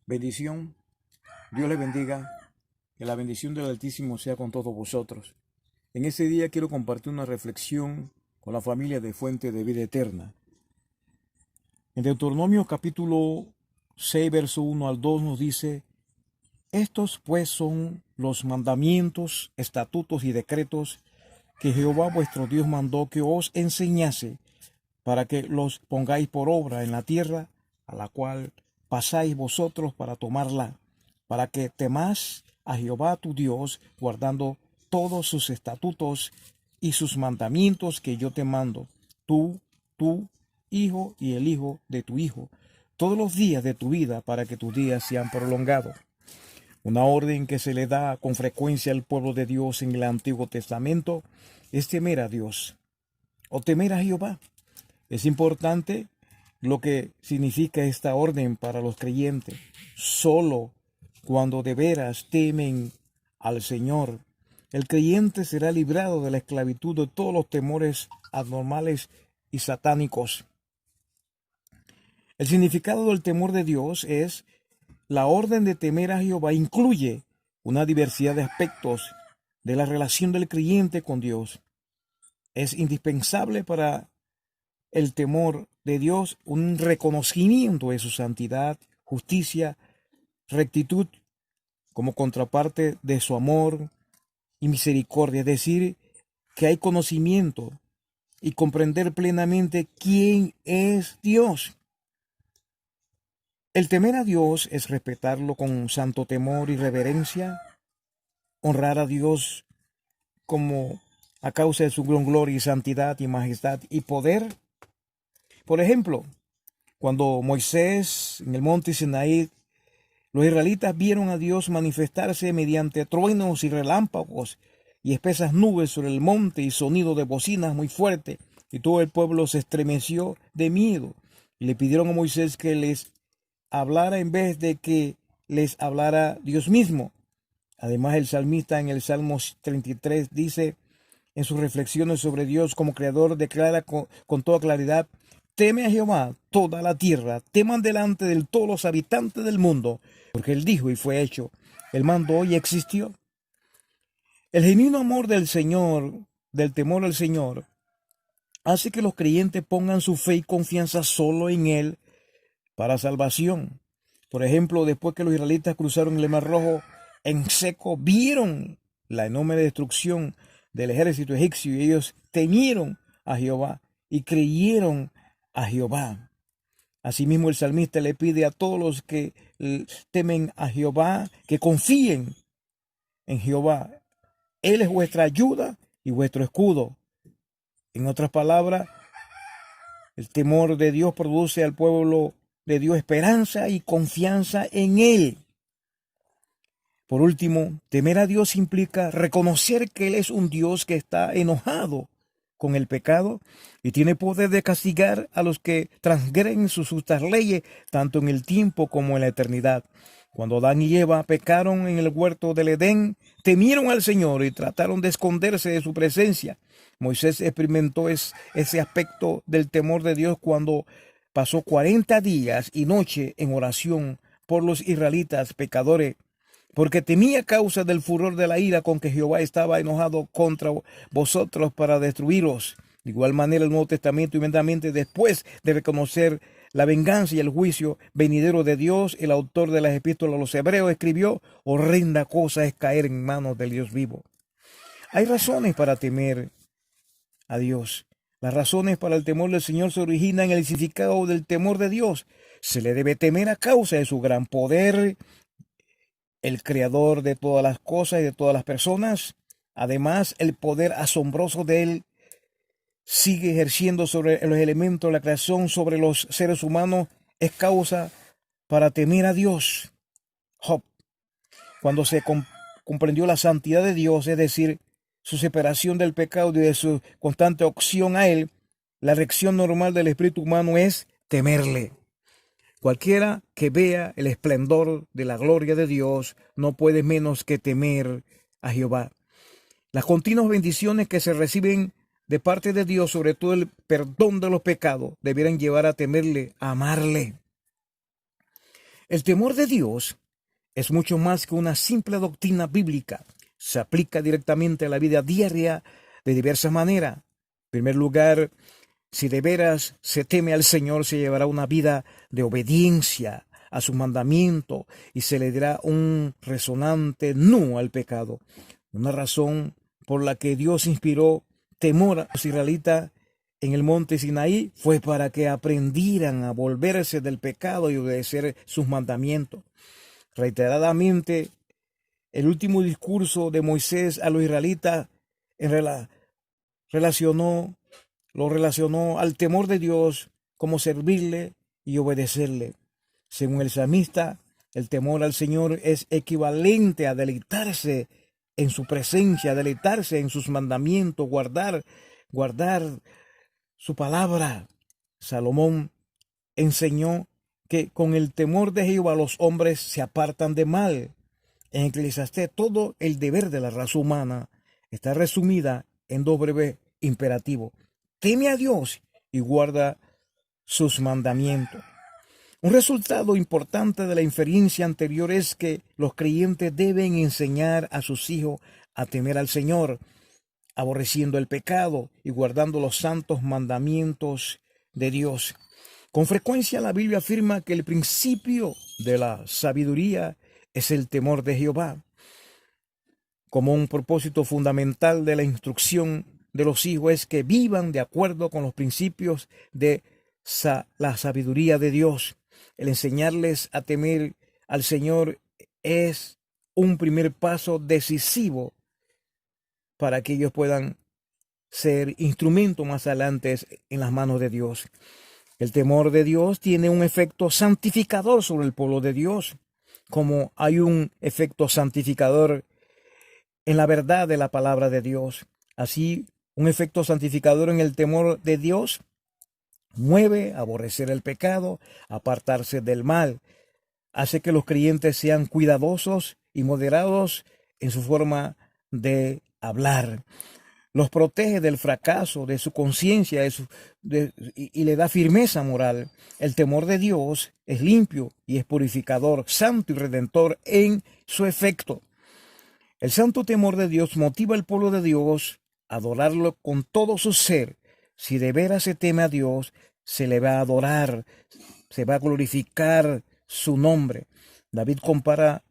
Bendición, Dios les bendiga, que la bendición del Altísimo sea con todos vosotros. En este día quiero compartir una reflexión con la familia de Fuente de Vida Eterna. En Deuteronomio capítulo 6, verso 1 al 2 nos dice: estos pues son los mandamientos, estatutos y decretos que Jehová vuestro Dios mandó que os enseñase, para que los pongáis por obra en la tierra a la cual pasáis vosotros para tomarla, para que temáis a Jehová tu Dios, guardando todos sus estatutos y sus mandamientos que yo te mando, tú, tu hijo y el hijo de tu hijo, todos los días de tu vida, para que tus días sean prolongados. Una orden que se le da con frecuencia al pueblo de Dios en el Antiguo Testamento es temer a Dios o temer a Jehová. Es importante lo que significa esta orden para los creyentes. Solo cuando de veras temen al Señor, el creyente será librado de la esclavitud de todos los temores anormales y satánicos. El significado del temor de Dios es: la orden de temer a Jehová incluye una diversidad de aspectos de la relación del creyente con Dios. Es indispensable para el temor de Dios un reconocimiento de su santidad, justicia, rectitud, como contraparte de su amor y misericordia. Es decir, que hay conocimiento y comprender plenamente quién es Dios. El temer a Dios es respetarlo con santo temor y reverencia, honrar a Dios como a causa de su gran gloria y santidad y majestad y poder. Por ejemplo, cuando Moisés en el monte Sinaí, los israelitas vieron a Dios manifestarse mediante truenos y relámpagos y espesas nubes sobre el monte y sonido de bocinas muy fuerte, y todo el pueblo se estremeció de miedo y le pidieron a Moisés que les hablara en vez de que les hablara Dios mismo. Además, el salmista en el Salmo 33 dice en sus reflexiones sobre Dios como creador, declara con toda claridad: teme a Jehová toda la tierra, teman delante de él todos los habitantes del mundo, porque él dijo y fue hecho, él mandó y existió. El genuino amor del Señor, del temor al Señor, hace que los creyentes pongan su fe y confianza solo en él para salvación. Por ejemplo, después que los israelitas cruzaron el Mar Rojo en seco, vieron la enorme destrucción del ejército egipcio y ellos temieron a Jehová y creyeron a Jehová. Asimismo, el salmista le pide a todos los que temen a Jehová que confíen en Jehová. Él es vuestra ayuda y vuestro escudo. En otras palabras, el temor de Dios produce al pueblo de Dios esperanza y confianza en Él. Por último, temer a Dios implica reconocer que Él es un Dios que está enojado con el pecado y tiene poder de castigar a los que transgreden sus justas leyes, tanto en el tiempo como en la eternidad. Cuando Adán y Eva pecaron en el huerto del Edén, temieron al Señor y trataron de esconderse de su presencia. Moisés experimentó ese aspecto del temor de Dios cuando pasó 40 días y noche en oración por los israelitas pecadores, porque temía causa del furor de la ira con que Jehová estaba enojado contra vosotros para destruiros. De igual manera, el Nuevo Testamento, inmediatamente después de reconocer la venganza y el juicio venidero de Dios, el autor de las epístolas a los Hebreos escribió: horrenda cosa es caer en manos del Dios vivo. Hay razones para temer a Dios. Las razones para el temor del Señor se originan en el significado del temor de Dios. Se le debe temer a causa de su gran poder, el creador de todas las cosas y de todas las personas. Además, el poder asombroso de Él sigue ejerciendo sobre los elementos de la creación, sobre los seres humanos. Es causa para temer a Dios. Job, cuando se comprendió la santidad de Dios, es decir, su separación del pecado y de su constante opción a Él, la reacción normal del espíritu humano es temerle. Cualquiera que vea el esplendor de la gloria de Dios no puede menos que temer a Jehová. Las continuas bendiciones que se reciben de parte de Dios, sobre todo el perdón de los pecados, debieran llevar a temerle, a amarle. El temor de Dios es mucho más que una simple doctrina bíblica. Se aplica directamente a la vida diaria de diversas maneras. En primer lugar, si de veras se teme al Señor, se llevará una vida de obediencia a su mandamiento y se le dará un resonante no al pecado. Una razón por la que Dios inspiró temor a los israelitas en el monte Sinaí fue para que aprendieran a volverse del pecado y obedecer sus mandamientos. Reiteradamente, el último discurso de Moisés a los israelitas relacionó lo relacionó al temor de Dios como servirle y obedecerle. Según el salmista, el temor al Señor es equivalente a deleitarse en su presencia, deleitarse en sus mandamientos, guardar su palabra. Salomón enseñó que con el temor de Jehová los hombres se apartan de mal. En Eclesiastés, todo el deber de la raza humana está resumida en dos breves imperativos: teme a Dios y guarda sus mandamientos. Un resultado importante de la inferencia anterior es que los creyentes deben enseñar a sus hijos a temer al Señor, aborreciendo el pecado y guardando los santos mandamientos de Dios. Con frecuencia la Biblia afirma que el principio de la sabiduría es el temor de Jehová. Como un propósito fundamental de la instrucción de los hijos es que vivan de acuerdo con los principios de la sabiduría de Dios. El enseñarles a temer al Señor es un primer paso decisivo para que ellos puedan ser instrumentos más adelante en las manos de Dios. El temor de Dios tiene un efecto santificador sobre el pueblo de Dios, como hay un efecto santificador en la verdad de la palabra de Dios. Así, un efecto santificador en el temor de Dios mueve a aborrecer el pecado, apartarse del mal, hace que los creyentes sean cuidadosos y moderados en su forma de hablar. Los protege del fracaso, de su conciencia y le da firmeza moral. El temor de Dios es limpio y es purificador, santo y redentor en su efecto. El santo temor de Dios motiva al pueblo de Dios a adorarlo con todo su ser. Si de veras se teme a Dios, se le va a adorar, se va a glorificar su nombre. David compara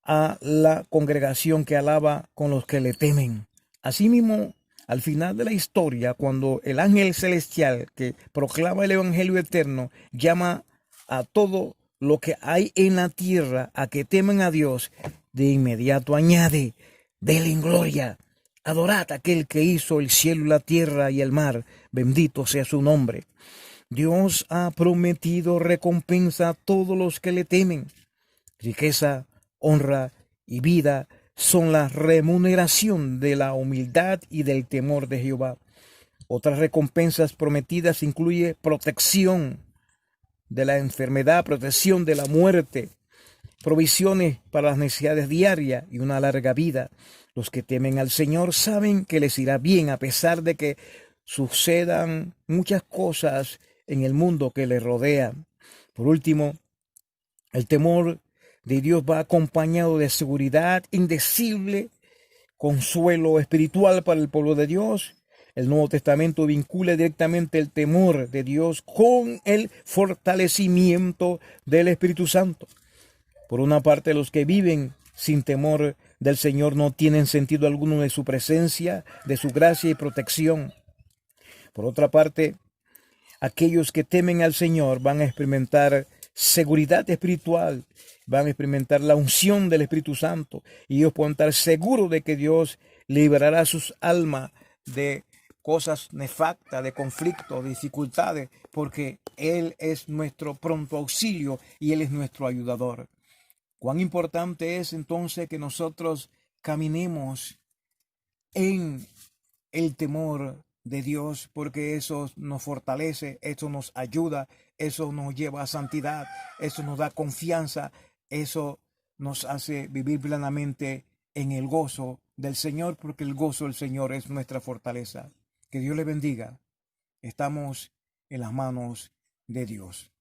a la congregación que alaba con los que le temen. Asimismo, al final de la historia, cuando el ángel celestial que proclama el evangelio eterno llama a todo lo que hay en la tierra a que temen a Dios, de inmediato añade: denle en gloria, adorad a aquel que hizo el cielo y la tierra y el mar, bendito sea su nombre. Dios ha prometido recompensa a todos los que le temen. Riqueza, honra y vida son la remuneración de la humildad y del temor de Jehová. Otras recompensas prometidas incluye protección de la enfermedad, protección de la muerte, provisiones para las necesidades diarias y una larga vida. Los que temen al Señor saben que les irá bien a pesar de que sucedan muchas cosas en el mundo que les rodea. Por último, el temor de Dios va acompañado de seguridad indecible, consuelo espiritual para el pueblo de Dios. El Nuevo Testamento vincula directamente el temor de Dios con el fortalecimiento del Espíritu Santo. Por una parte, los que viven sin temor del Señor no tienen sentido alguno de su presencia, de su gracia y protección. Por otra parte, aquellos que temen al Señor van a experimentar seguridad espiritual, van a experimentar la unción del Espíritu Santo y ellos pueden estar seguros de que Dios liberará sus almas de cosas nefastas, de conflictos, de dificultades, porque Él es nuestro pronto auxilio y Él es nuestro ayudador. Cuán importante es entonces que nosotros caminemos en el temor de Dios, porque eso nos fortalece, eso nos ayuda, eso nos lleva a santidad, eso nos da confianza, eso nos hace vivir plenamente en el gozo del Señor, porque el gozo del Señor es nuestra fortaleza. Que Dios le bendiga. Estamos en las manos de Dios.